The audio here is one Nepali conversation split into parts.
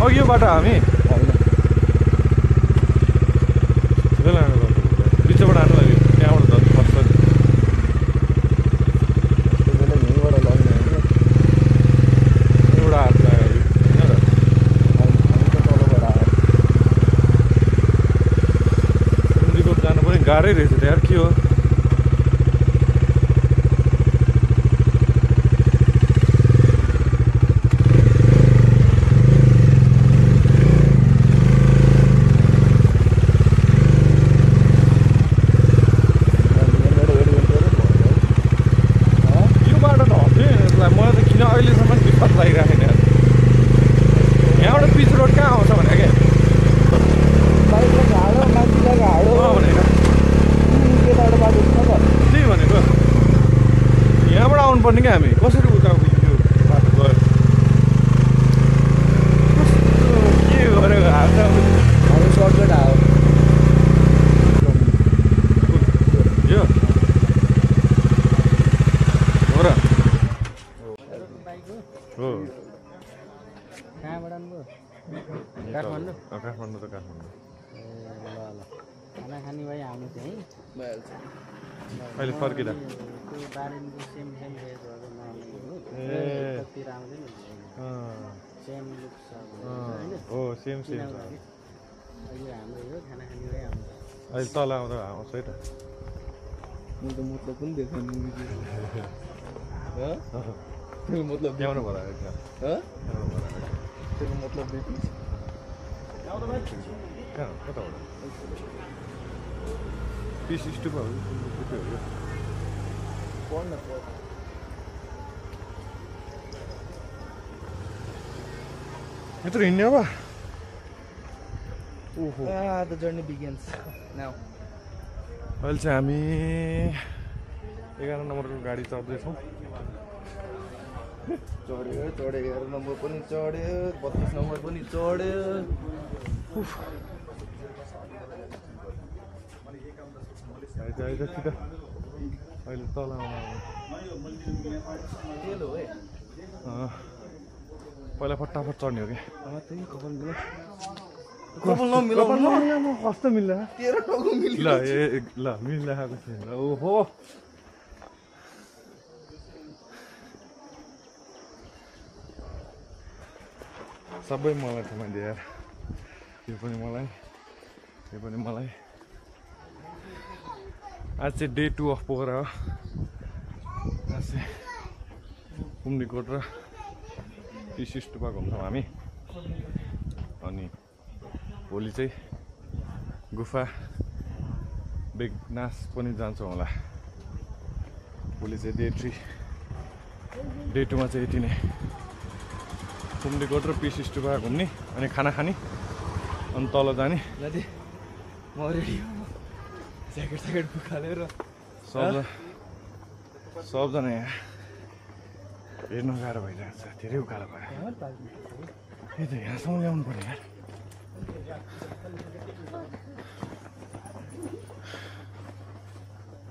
अघि यो बाटो हामी बिचबाट हान्नु लाग्यो त्यहाँबाट झन् पर्छ एउटा हात लाग्यो सिन्धीकोट जानु पनि गाह्रै रहेछ यार के हो पर्ने क्या हामी कसरी उता यो बाटो गयो के गरेको हाल्छ हाम्रो सर्टकट आयो यो हो र हो कहाँबाट आउनुभयो काठमाडौँ काठमाडौँ त काठमाडौँ ए ल ल खाना खाने भाइ आउनु चाहिँ भइहाल्छ अहिले फर्किँदा त्यो दार्जिलिङको सेम सेम भेजहरू नआउनु ए तिर आउँदैन सेम लुक छ हो सेम सेम अहिले हाम्रो यो खाना खाने भाइ आउँछ अहिले तल आउँदा आउँछ है त म त मतलब पनि देखाउनु मतलब ल्याउनु भएर त्यसको मतलब देखिन्छ कहाँ कताबाट पिस स्टुपहरू पढ्न यत्रो हिँड्ने अब ओहो द जर्नी बिगिन्स नाउ अहिले चाहिँ हामी 11 नम्बरको गाडी चढ्दैछौँ चढ्यो 11 नम्बर पनि चढ्यो 32 नम्बर पनि चढ्यो सिधा अहिले तल पहिला फटाफट चढ्ने हो कि कस्तो मिल्ला ल ल मिलिरहेको छैन ओहो सबै मलाई थमाइदियो यार यो पनि मलाई यो पनि मलाई आज चाहिँ डे 2 अफ पोखरा हो आज चाहिँ कुम्दीकोट र स्टुपा घुम्छौँ हामी अनि भोलि चाहिँ गुफा बेगनास पनि जान्छौँ होला भोलि चाहिँ डे 3 डे 2 मा चाहिँ यति नै कुम्दीकोट र स्टुपा घुम्ने अनि खाना खाने अनि तल जाने म रेडी ज्याकेट स्याकेट फुकालेर सबजना यहाँ हेर्नु गाह्रो भइरहेको छ धेरै उकालो भयो त्यही त यहाँसम्म ल्याउनु पर्ने यार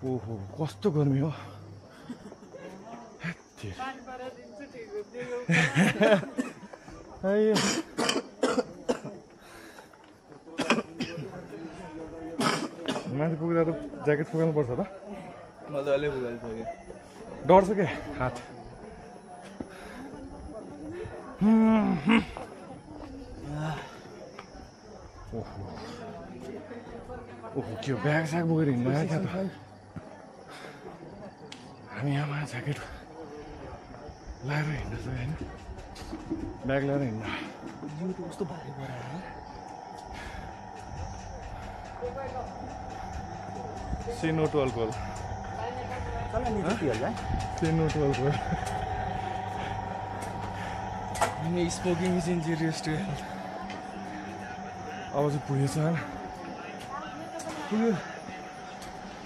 ओहो कस्तो गर्मी हो माथि पुग्दा त ज्याकेट फुकाउनु पर्छ त मजाले फुकाइसक्यो डढ्छ क्या हात ओहो ओहो के ब्याग स्याग बोकेर हिँड्नु आयो क्या त हामी यहाँ ज्याकेट लगाएर हिँड्नु छ होइन ब्याग लिएर हिँड्नु कस्तो भारी पऱ्यो Say no to alcohol. Say no to alcohol. Smoking is injurious to health. अब चाहिँ पुगेछ पुग्यो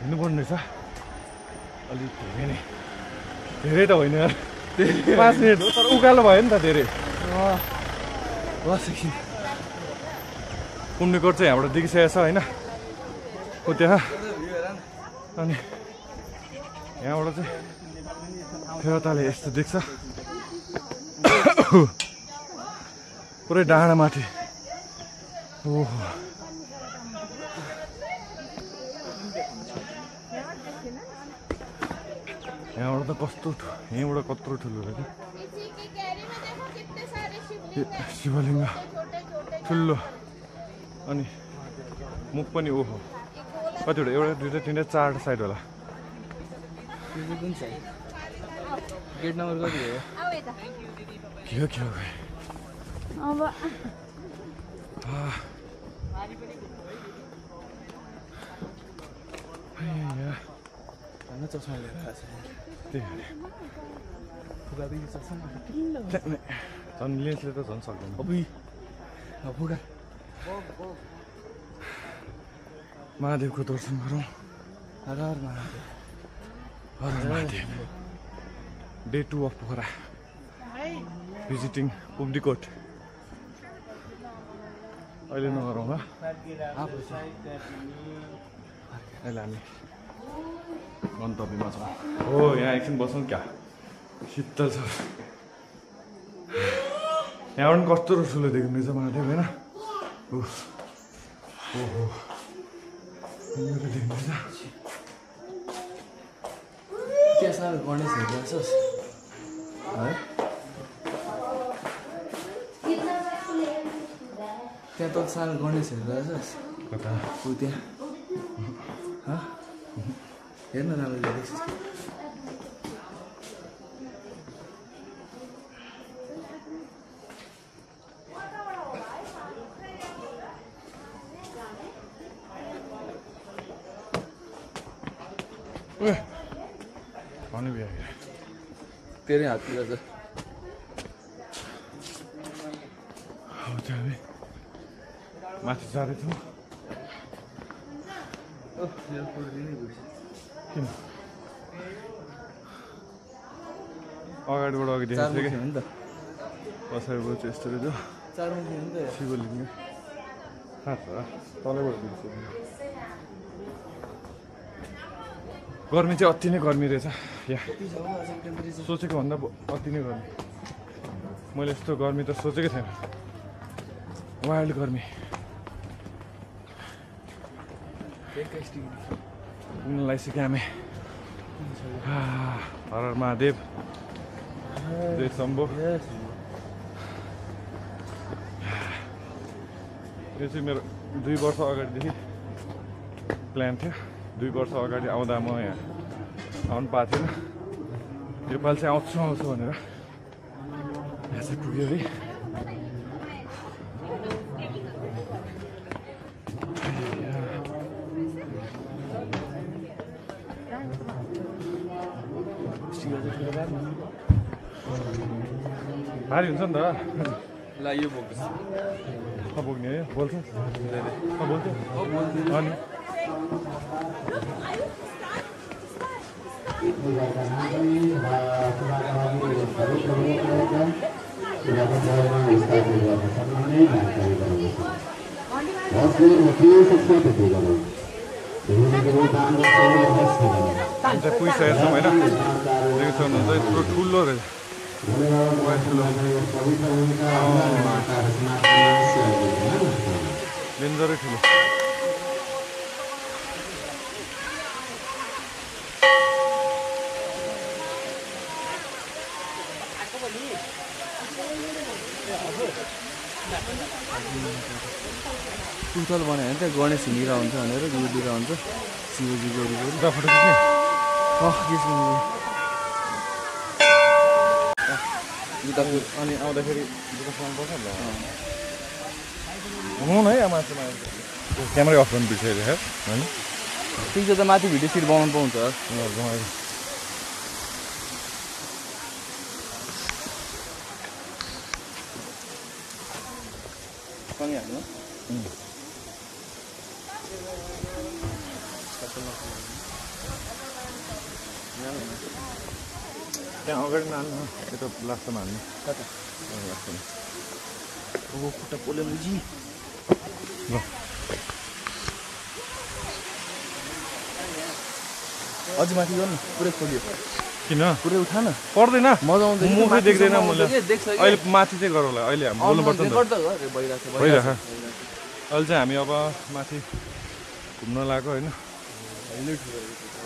हिँड्नुपर्ने रहेछ अलिक धेरै नै धेरै त होइन 5 मिनट हो तर उकालो भयो नि त धेरै कुम्दीकोट चाहिँ यहाँबाट देखिसकेको छ होइन हो त्यहाँ अनि यहाँबाट चाहिँ फेरताले यस्तो देख्छ पुरै डाँडा माथि ओहो यहाँबाट त कस्तो यहीँबाट कत्रो ठुलो रहेछ शिवलिङ्ग ठुलो अनि मुख पनि ओहो कतिवटा एउटा दुईवटा तिनवटा चारवटा साइड होला गेट नम्बर कति हो के हो अब चस्मा लिएर आएको झन् लेन्सले त झन् सक्दैन महादेवको दर्शन गरौँ हर महादेव हर Mahadev day 2 of Pokhara visiting Pumdikot अहिले नगरौँ ल अहिले हामी गन्तव्यमा छौँ हो यहाँ एकछिन बसौँ क्या शीतल छ यहाँबाट पनि कस्तो ठुलो देख्नु रहेछ महादेव होइन ओहो देख्नु रहेछ त्यहाँ सानो गणेश हेरिरहेछस् है त्यहाँ त सानो गणेश हेरिरहेछस् कता ऊ त्यहाँ हेर्न राम्रो देख्छस् पानी भी आ गया तेरे हाथ में लगा माथि जाँदैछौँ किन अगाडिबाट अघि देखेको थिएँ कि नि त पछाडिबाट चाहिँ यस्तो रहेछ चारमुखी हो नि त शिवलिङ्ग तलैबाट देख्छु गर्मी चाहिँ अति नै गर्मी रहेछ यहाँ सोचेको भन्दा अति नै गर्मी मैले यस्तो गर्मी त सोचेकै थिएन वाइल्ड गर्मी उनलाई सिकामे हर हर महादेव जय शम्भो यो चाहिँ मेरो 2 वर्ष अगाडिदेखि प्लान थियो 2 वर्ष अगाडि आउँदा म यहाँ आउनु पाएको थिएन योपालि चाहिँ आउँछु भनेर यहाँ चाहिँ पुग्यो अरे भारी हुन्छ नि त ल यो बोक्छ बोक्ने है बोल्छ बोल्छ अनि पुगिसकेको छौँ होइन देखेको छ यत्रो ठुलो रहेछ डेन्जरै ठुलो पुतल बनायो भने त्यहाँ गणेश हिँडिरहेको हुन्छ भनेर गुडिरहेको हुन्छ शिवजीको वरिपरि फोटो खिच्ने अनि आउँदाखेरि पर्छ नि हुनु है मान्छेमा क्यामेरै अफ गर्नु बिर्सेर होइन ठिक छ त माथि भिडियो सिट बनाउनु पाउँछ सँगै हाल्नु त्यहाँ अगाडि नहाल्नु यता लास्टमा हाल्नु कता लास्टमा खुट्टा पोल्यो जी ल अझ माथि गर्नु पुरै खोल्यो किन पुरै उठा न पर्दैन मजा आउँछ मुखै देख्दैन मैले देख्छ अहिले माथि चाहिँ गरौँला अहिले हामी बोल्नुपर्छ नि रेकर्ड त गर भइरहेको छ भइरहेको अहिले चाहिँ हामी अब माथि घुम्न लाग्यो होइन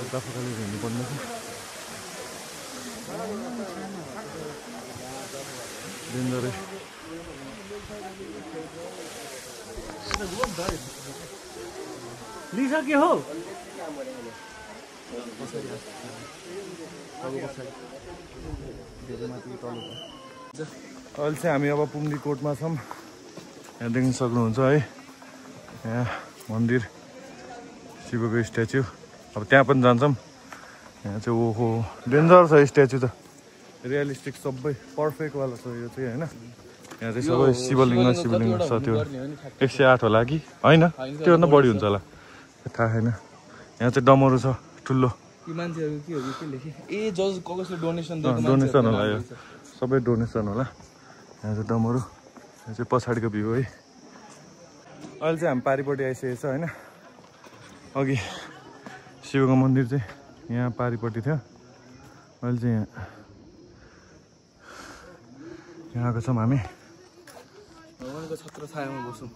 दफाकाली हिँड्नुपर्ने छ डेन्जरै लिइसक्यो हो अहिले चाहिँ हामी अब पुम्लीकोटमा छौँ यहाँ देख्न सक्नुहुन्छ है यहाँ मन्दिर शिवको स्ट्याचु अब त्यहाँ पनि जान्छौँ यहाँ चाहिँ ओहो डेन्जर छ स्ट्याचु त रियलिस्टिक सबै पर्फेक्टवाला छ यो चाहिँ होइन यहाँ चाहिँ सबै शिवलिङ्ग छ त्यो 108 होला कि होइन त्योभन्दा बढी हुन्छ होला थाहा छैन यहाँ चाहिँ डमरू छ ठुलो मान्छेहरू के हो के लेखे ए जज कसले डोनेसन डोनेसन होला यो सबै डोनेसन होला यहाँ चाहिँ डमरू यहाँ चाहिँ पछाडिको भ्यू है अहिले चाहिँ हामी पारिपट्टि आइसकेको छ होइन अघि शिवको मन्दिर चाहिँ यहाँ पारिपट्टि थियो अहिले चाहिँ यहाँ आएको छौँ हामी भगवानको छत्र छायामा बसौँ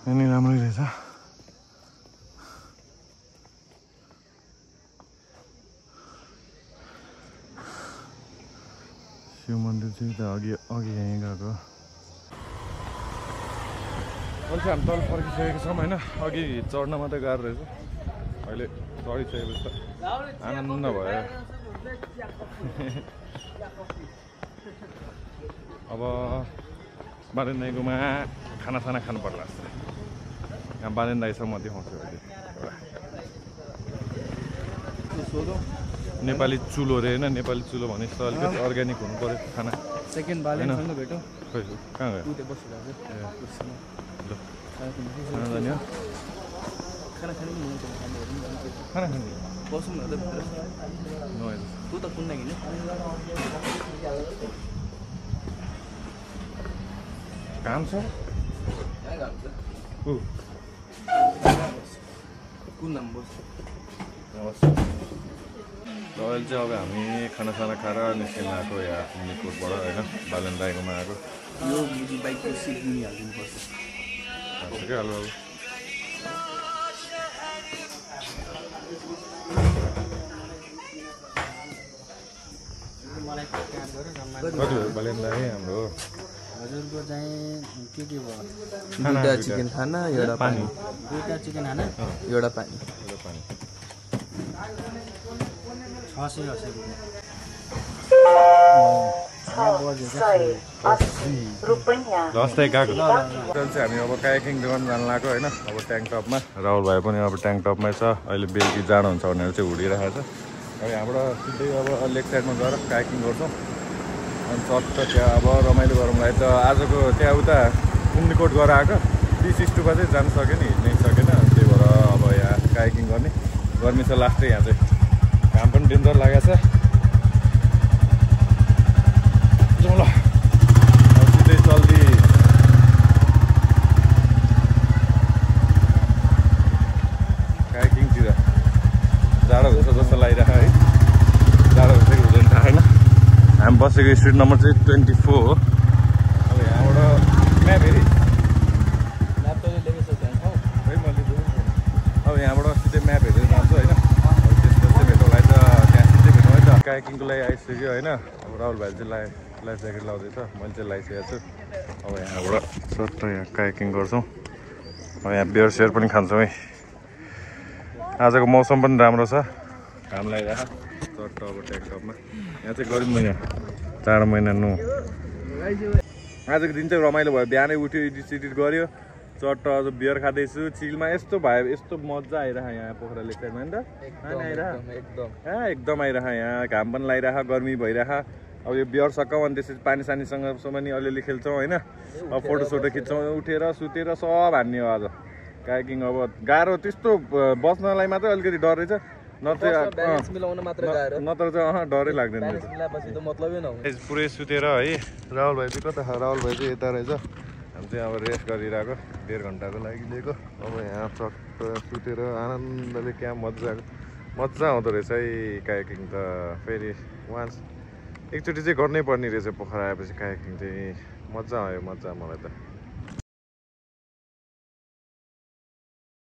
यहाँनिर राम्रै रहेछ शिव मन्दिर चाहिँ त अघि यहीँ गएको अहिले चाहिँ हामी तल फर्किसकेको छौँ होइन अघि चढ्न मात्रै गाह्रो रहेछ अहिले चढिसकेपछि त आनन्द भयो अब बालेन दाइकोमा खाना खानु पर्ला जस्तो यहाँ बालेन दाइसँग म देखाउँछु अहिले नेपाली चुलो रे होइन नेपाली चुलो भने जस्तो अलिकति अर्ग्यानिक हुनु पऱ्यो खाना सेकेन्ड बालेनसँग भेटौँ खै कहाँ गयो खाना जाने हो खाना खाने खाना खाने बसौँ न त भित्र तँ त कुन लागि काम छ कुन नाम बस अहिले चाहिँ अब हामी खाना खाएर निस्किन आएको यहाँ पुम्लीकोटबाट होइन बालेन दाइकोमा आएको यो बाइकको सिट पनि हालिदिनुपर्छ क्या अब कति भयो बालेन दाइ हाम्रो हजुरको चाहिँ के भयो दुईटा चिकन खाना एउटा पानी दुईटा चिकन खाना एउटा पानी जस्तै गएको चाहिँ हामी अब कायाकिङ गर्न जानु लाग्यो होइन अब ट्याङ्क टपमा राहुल भाइ पनि अब ट्याङ्क टपमै छ अहिले बेलुकी जानु हुन्छ भनेर चाहिँ हुडिरहेको छ अब यहाँबाट सिधै अब लेक साइडमा गएर कायाकिङ गर्छौँ अनि चट्ट त्यहाँ अब रमाइलो गरौँला त आजको त्यहाँ उता पुम्लीकोट गएर आएको ती सिस्टुपा चाहिँ जानु सक्यो नि हिँड्नै सकेन त्यही भएर अब यहाँ कायाकिङ गर्ने गर्मी छ लास्टै यहाँ चाहिँ घाम पनि डेन्जर लागेको छ जाउँ ल सिधै चल्दी कायाकिङतिर जाडो हुन्छ जस्तो लागिरहेको है जाडो हुन्छ कि हुँदैन थाहा छैन हामी बसेको स्ट्रिट नम्बर चाहिँ 24 हो अब यहाँबाट म्याप हेरी म्याप तैँले लेखेको छ त्यहाँ ठाउँ है मैले अब यहाँबाट सिधै म्याप हेरेर जान्छु होइन त्यसपछि भेटौँला त त्यहाँ सिधै भेटौँ है त कायाकिङको लागि आइसक्यो होइन अब राहुल भाइले चाहिँ लाइफ ज्याकेट लाउँदैछ मैले चाहिँ लगाइसकेको छु अब यहाँबाट सट्ट यहाँ कायाकिङ गर्छौँ अब यहाँ बियर सेयर पनि खान्छौँ है आजको मौसम पनि राम्रो छ घाम लागिरहेको चट्ट अब ट्याङ्कटपमा यहाँ चाहिँ गरिब महिना चार महिना नु आजको दिन चाहिँ रमाइलो भयो बिहानै उठ्यो एडिट सिडिट गऱ्यो चट्ट अझ बियर खाँदैछु चिलमा यस्तो भयो यस्तो मजा आइरह यहाँ पोखरा लेक साइडमा नि त एकदम आइरह यहाँ घाम पनि लागिरह गर्मी भइरह अब यो बियर सक्काउँ अनि त्यसपछि पानी सानीसँग पनि अलिअलि खेल्छौँ होइन अब फोटोसोटो खिच्छौँ उठेर सुतेर सब हान्ने हो आज कायाकिङ अब गाह्रो त्यस्तो बस्नलाई मात्रै अलिकति डर रहेछ नत्र चाहिँ डरै लाग्दैन पुरै सुतेर है राहुल भाइ चाहिँ कता राहुल भाइ चाहिँ यता रहेछ हामी चाहिँ अब रेस्ट गरिरहेको 1.5 घन्टाको लागि लिएको अब यहाँ चट्ट सुतेर आनन्दले क्या मजा आउँदो रहेछ है कायाकिङ त फेरि वान्स एकचोटि चाहिँ गर्नै पर्ने रहेछ पोखरा आएपछि कायाकिङ चाहिँ मजा आयो मलाई त